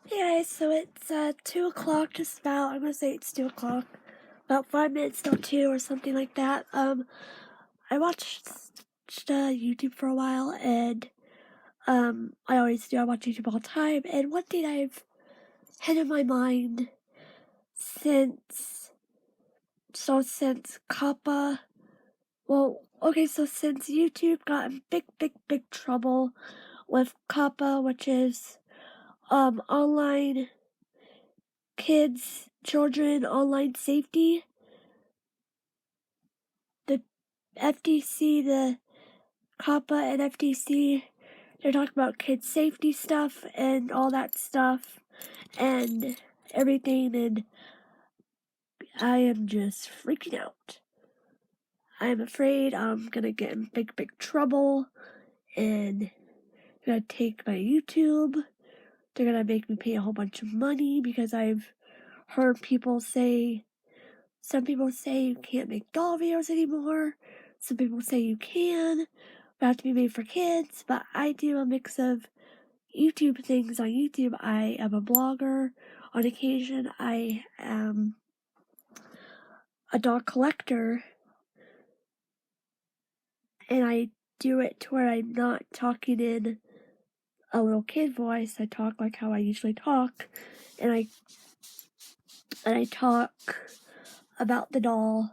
Hey guys, so it's 2 o'clock just about. I'm gonna say it's 2 o'clock. About 5 minutes till 2 or something like that. I watched YouTube for a while and I always do. I watch YouTube all the time. And one thing I've had in my mind since Kappa, since YouTube got in big trouble with Kappa, which is online children online safety. The FTC, the COPPA and FTC, they're talking about kids' safety stuff and all that stuff and everything, and I am just freaking out. I am afraid I'm gonna get in big trouble, and they're gonna take my YouTube. They're gonna make me pay a whole bunch of money because I've heard some people say you can't make doll videos anymore. Some people say you can, but have to be made for kids. But I do a mix of YouTube things on YouTube. I am a blogger. On occasion, I am a doll collector. And I do it to where I'm not talking in a little kid voice. I talk like how I usually talk. And I talk about the doll,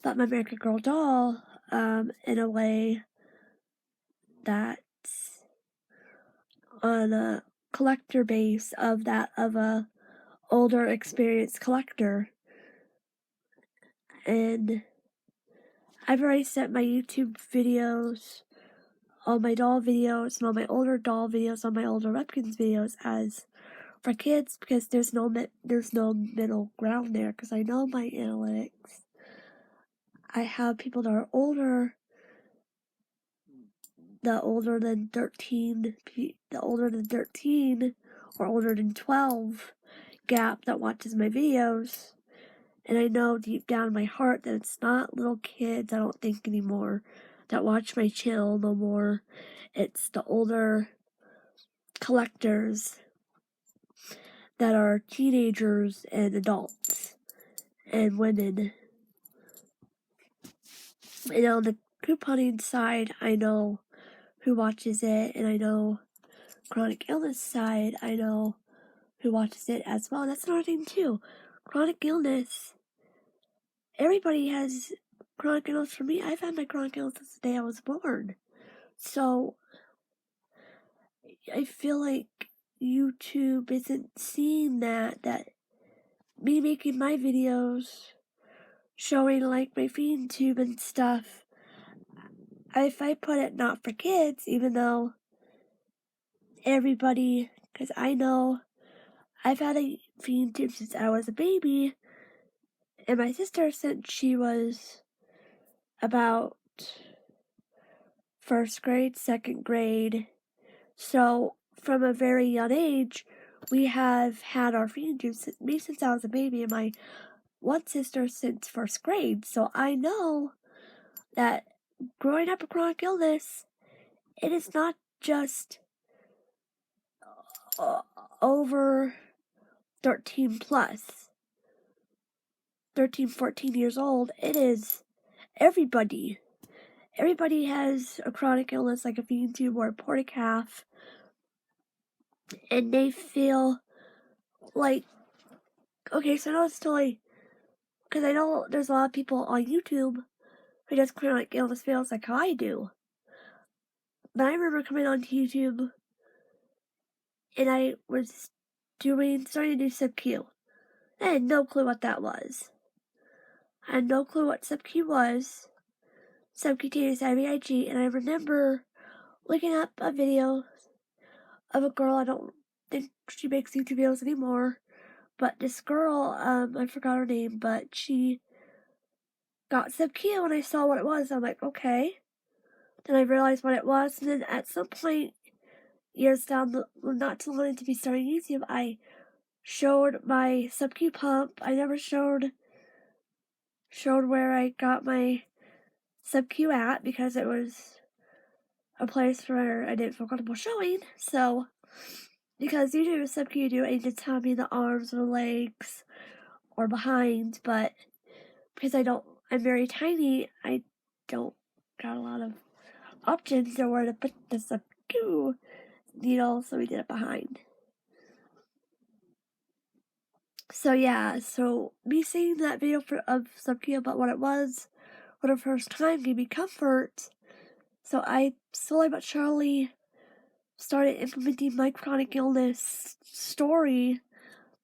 about my American Girl doll, in a way that's on a collector base of a older experienced collector. And I've already set my YouTube videos, all my doll videos, and all my older doll videos, all my older Repkins videos as for kids, because there's no middle ground there, because I know my analytics. I have people that are older than 13 or older than 12 gap that watches my videos, and I know deep down in my heart that it's not little kids, I don't think anymore, that watch my channel no more. It's the older collectors that are teenagers and adults and women. And on the couponing side, I know who watches it, and I know chronic illness side, I know who watches it as well. That's another thing too. Chronic illness. Everybody has chronic illness. For me, I've had my chronic illness since the day I was born. So I feel like YouTube isn't seeing that me making my videos, showing like my feeding tube and stuff, if I put it not for kids, even though everybody, because I know I've had a feeding tube since I was a baby, and my sister since she was about first grade, second grade. So from a very young age, we have had our feeding tube since I was a baby, and my one sister since first grade. So I know that growing up with chronic illness, it is not just over 13 plus, 13, 14 years old. It is everybody. Everybody has a chronic illness like a feeding tube or a portacalf, and they feel like, okay, so I know it's totally, because I know there's a lot of people on YouTube who just chronic illness feels like how I do. But I remember coming onto YouTube and I was starting to do sub-Q. I had no clue what that was. I had no clue what sub-Q was. Subcutaneous IVIG, and I remember looking up a video of a girl, I don't think she makes YouTube videos anymore, but this girl, I forgot her name, but she got sub-Q, and I saw what it was. I'm like, okay. Then I realized what it was, and then at some point, years down not too long into me starting YouTube, I showed my sub-Q pump. I never showed where I got my sub-Q at, because it was a place where I didn't feel comfortable showing. So because YouTube is something you do and you tell me the arms or legs or behind, but because I'm very tiny, I don't got a lot of options or where to put the subQ needle, so we did it behind. So yeah, so me seeing that video of subQ about what it was for the first time gave me comfort. So I slowly but surely started implementing my chronic illness story,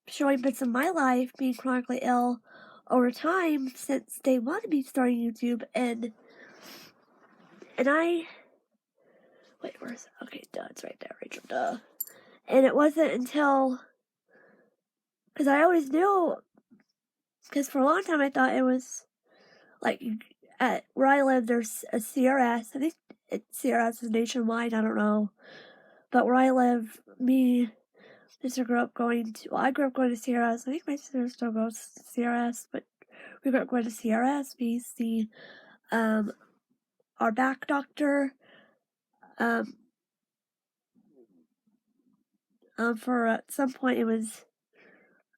showing bits of my life being chronically ill over time since day one of me starting YouTube, and I wait, where's okay, duh, it's right there, Rachel, duh. And it wasn't until because I always knew, because for a long time I thought it was like at where I live there's a CRS. I think CRS is nationwide. I don't know, but where I live, I grew up going to CRS. I think my sister still goes to CRS, but we grew up going to CRS. We see our back doctor. For at some point it was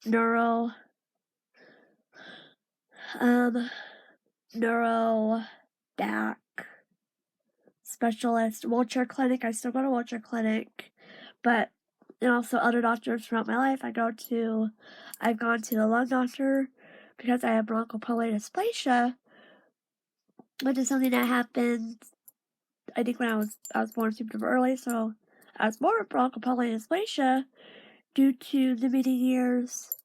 neuro back specialist, wheelchair clinic. I still go to wheelchair clinic, but and also other doctors throughout my life. I've gone to the lung doctor because I have bronchopulmonary dysplasia, which is something that happened, I think, when I was born super early. So I was born with bronchopulmonary dysplasia due to the many years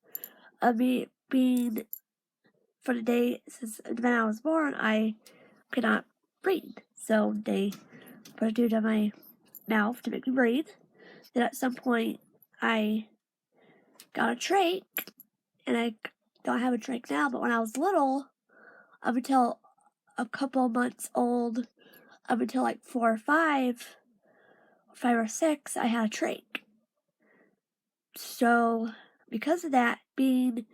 of me being, for the day since when I was born, I could not breathe. So they put a tube in my mouth to make me breathe. Then at some point, I got a trach, and I don't have a trach now, but when I was little, up until a couple months old, up until like 4 or 5, 5 or 6, I had a trach. So because of that, being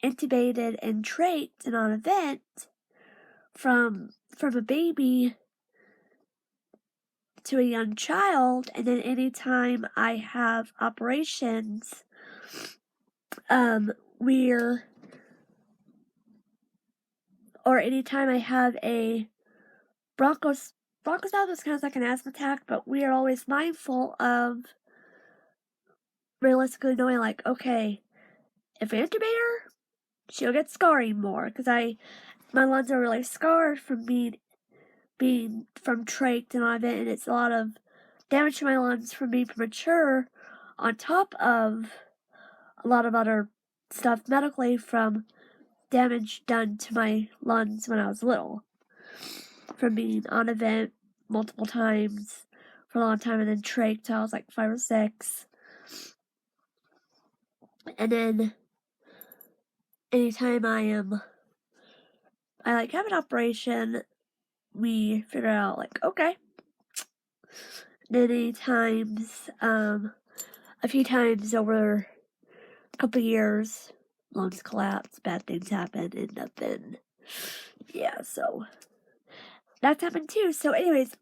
intubated and trached and on a vent from a baby to a young child, and then anytime I have operations, or anytime I have a bronchospasm is kind of like an asthma attack, but we are always mindful of realistically knowing, like, okay, if I intubate her, she'll get scarring more, because my lungs are really scarred from being from trach and all of it, and it's a lot of damage to my lungs from being premature, on top of a lot of other stuff medically from damage done to my lungs when I was little, from being on a vent multiple times for a long time, and then trach till I was like 5 or 6. And then anytime I have an operation, we figure out, like, okay. Many times, a few times over a couple years, lungs collapse, bad things happen, end up in, yeah, so that's happened too. So anyways,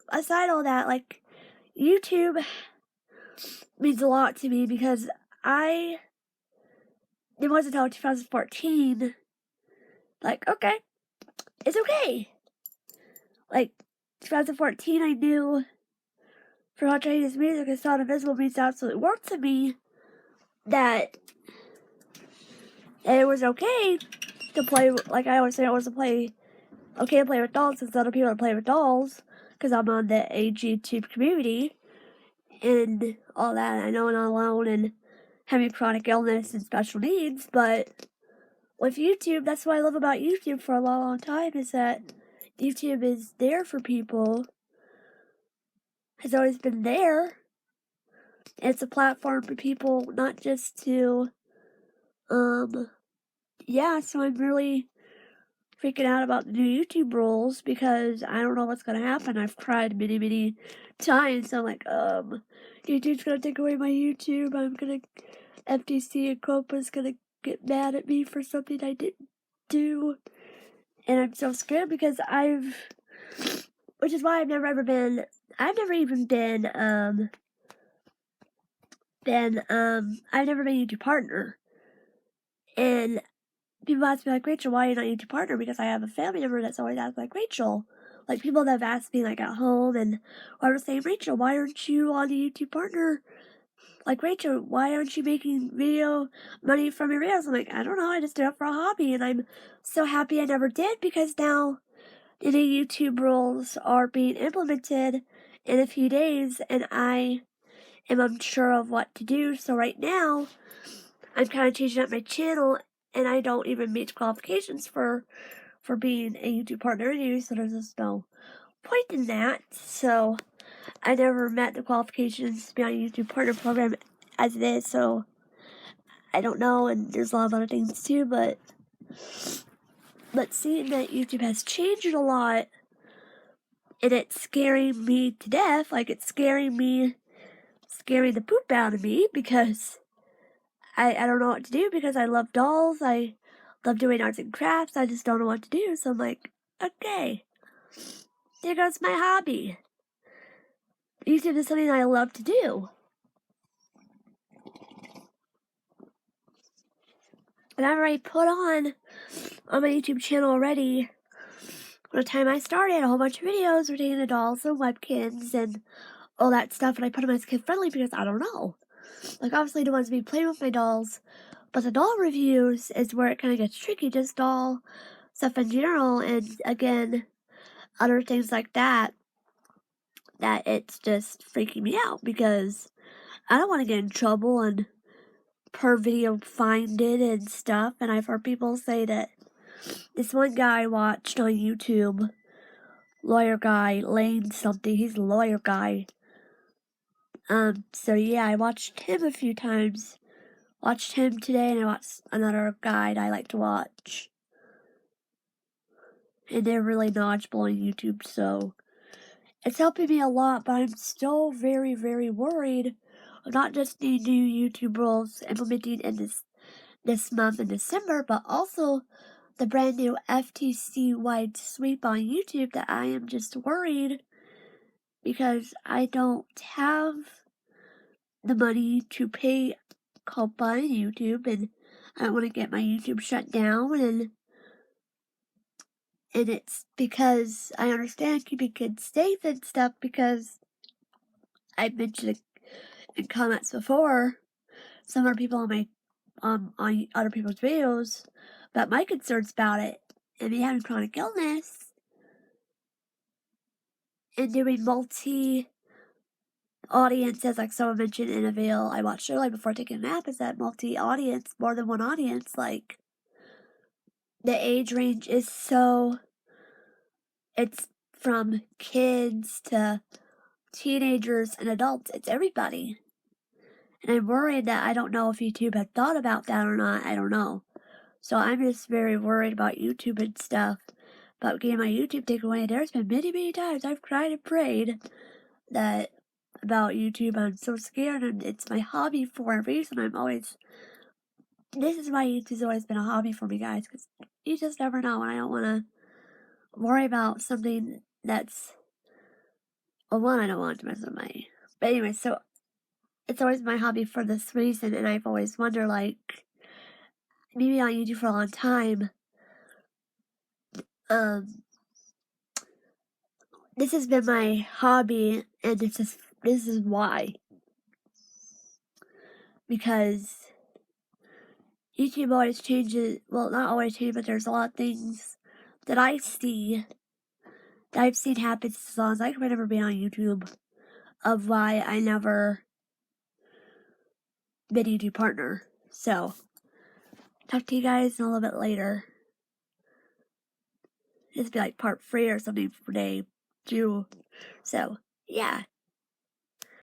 aside all that, like, YouTube means a lot to me because it wasn't until 2014, like, okay, it's okay. Like, 2014, I knew for how Chinese music and Sound Invisible means absolutely work to me, that it was okay to play, like I always say, okay to play with dolls since other people are playing with dolls, because I'm on the YouTube community and all that. I know I'm not alone and having chronic illness and special needs, but with YouTube, that's what I love about YouTube for a long, long time, is that YouTube is there for people, has always been there. It's a platform for people, not just to, yeah, so I'm really freaking out about the new YouTube rules because I don't know what's gonna happen. I've cried many, many times. I'm like, YouTube's gonna take away my YouTube. FTC and Copa's gonna get mad at me for something I didn't do. And I'm so scared because which is why I've never even been, then I've never been a YouTube partner. And people ask me like, Rachel, why are you not a YouTube partner? Because I have a family member that's always asked like, Rachel. Like people that have asked me like at home, and I was saying, Rachel, why aren't you on the YouTube partner? Like, Rachel, why aren't you making video money from your videos? I'm like, I don't know, I just did it for a hobby, and I'm so happy I never did, because now the new YouTube rules are being implemented in a few days, and I am unsure of what to do. So right now, I'm kind of changing up my channel, and I don't even meet qualifications for being a YouTube partner anyway, so there's just no point in that. So I never met the qualifications to be on a YouTube partner program as it is, so I don't know, and there's a lot of other things too, but seeing that YouTube has changed a lot, and it's scaring me to death, like it's scaring the poop out of me, because I don't know what to do, because I love dolls, I love doing arts and crafts, I just don't know what to do, so I'm like, okay, there goes my hobby. YouTube is something I love to do. And I've already put on my YouTube channel already, by the time I started, a whole bunch of videos relating to dolls and webkins and all that stuff, and I put them as kid friendly because I don't know. Like, obviously, the ones me playing with my dolls, but the doll reviews is where it kind of gets tricky, just doll stuff in general, and again, other things like that, that it's just freaking me out, because I don't want to get in trouble and per video find it and stuff. And I've heard people say that this one guy I watched on YouTube, lawyer guy, Lane something, he's a lawyer guy. So yeah, I watched him a few times. Watched him today, and I watched another guide I like to watch. And they're really knowledgeable on YouTube, so it's helping me a lot, but I'm still very, very worried of not just the new YouTube rules implementing in this month in December, but also the brand new FTC-wide sweep on YouTube, that I am just worried because I don't have the money to pay help on YouTube, and I don't want to get my YouTube shut down, and it's because I understand keeping kids safe and stuff, because I've mentioned in comments before, some other people on my on other people's videos about my concerns about it, and me having chronic illness, and doing multi-audiences, like someone mentioned in a video I watched earlier before taking a nap, is that multi-audience, more than one audience, like, the age range is so, it's from kids to teenagers and adults, it's everybody. And I'm worried that I don't know if YouTube had thought about that or not, I don't know. So I'm just very worried about YouTube and stuff, about getting my YouTube taken away. There's been many, many times I've cried and prayed that about YouTube. I'm so scared, and it's my hobby for a reason. This is why YouTube's always been a hobby for me, guys, because you just never know, and I don't want to worry about something that's, well, one, I don't want to mess with my, but anyway, so it's always my hobby for this reason, and I've always wondered, like, maybe on YouTube for a long time, this has been my hobby, and this is why, because YouTube always changes, well, not always changes, but there's a lot of things that I see, that I've seen happen as long as I can remember being on YouTube, of why I never been a YouTube partner. So, talk to you guys in a little bit later. This will be like part 3 or something for day 2. So, yeah.